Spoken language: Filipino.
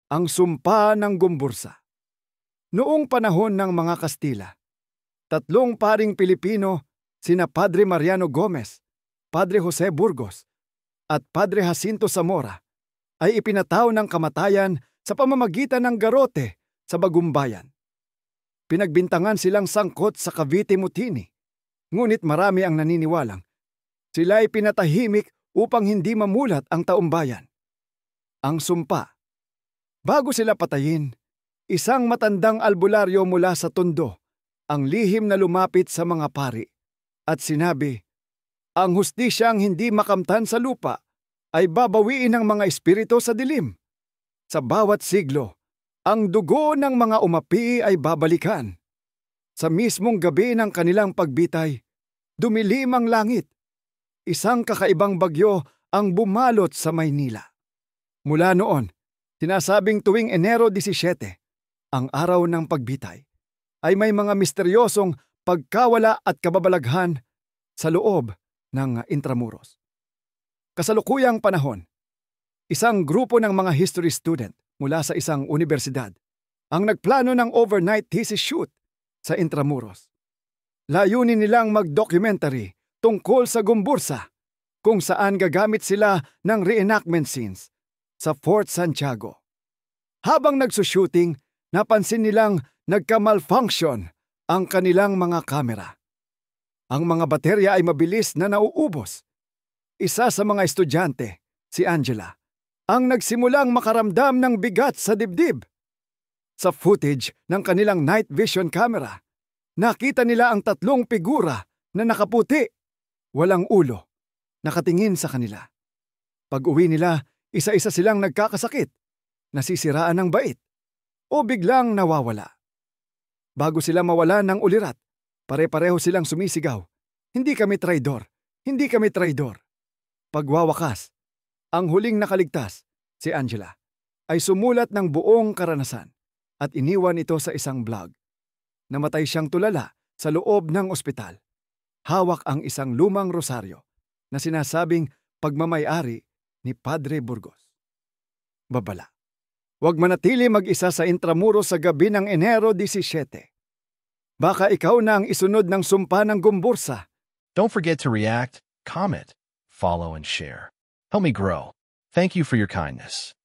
Ang Sumpa ng Gumbursa. Noong panahon ng mga Kastila, 3 paring Pilipino, sina Padre Mariano Gomez, Padre Jose Burgos, at Padre Jacinto Zamora, ay ipinataw ng kamatayan sa pamamagitan ng garote sa Bagumbayan. Pinagbintangan silang sangkot sa Cavite Mutiny, ngunit marami ang naniniwalang sila ay pinatahimik upang hindi mamulat ang taumbayan. Ang sumpa. Bago sila patayin, isang matandang albularyo mula sa Tondo ang lihim na lumapit sa mga pari at sinabi, ang hustisyang hindi makamtan sa lupa ay babawiin ng mga espiritu sa dilim. Sa bawat siglo, ang dugo ng mga umapi ay babalikan. Sa mismong gabi ng kanilang pagbitay, dumilim ang langit. Isang kakaibang bagyo ang bumalot sa Maynila. Mula noon, sinasabing tuwing Enero 17, ang araw ng pagbitay, ay may mga misteryosong pagkawala at kababalaghan sa loob ng Intramuros. Kasalukuyang panahon, isang grupo ng mga history student mula sa isang universidad ang nagplano ng overnight thesis shoot sa Intramuros. Layunin nilang mag-documentary tungkol sa Gumbursa, kung saan gagamit sila ng reenactment scenes sa Fort Santiago. Habang nagsushooting, napansin nilang nagka-malfunction ang kanilang mga kamera. Ang mga baterya ay mabilis na nauubos. Isa sa mga estudyante, si Angela, ang nagsimulang makaramdam ng bigat sa dibdib. Sa footage ng kanilang night vision camera, nakita nila ang 3 figura na nakaputi, walang ulo, nakatingin sa kanila. Pag-uwi nila, isa-isa silang nagkakasakit, nasisiraan ng bait, o biglang nawawala. Bago sila mawala ng ulirat, pare-pareho silang sumisigaw, hindi kami traidor, hindi kami traidor. Pagwawakas, ang huling nakaligtas, si Angela, ay sumulat ng buong karanasan at iniwan ito sa isang blog. Namatay siyang tulala sa loob ng ospital. Hawak ang isang lumang rosaryo na sinasabing pagmamay-ari ni Padre Burgos. Babala. Huwag manatili mag-isa sa Intramuros sa gabi ng Enero 17. Baka ikaw na ang isunod ng sumpa ng Gumbursa. Don't forget to react, comment, follow, and share. Help me grow. Thank you for your kindness.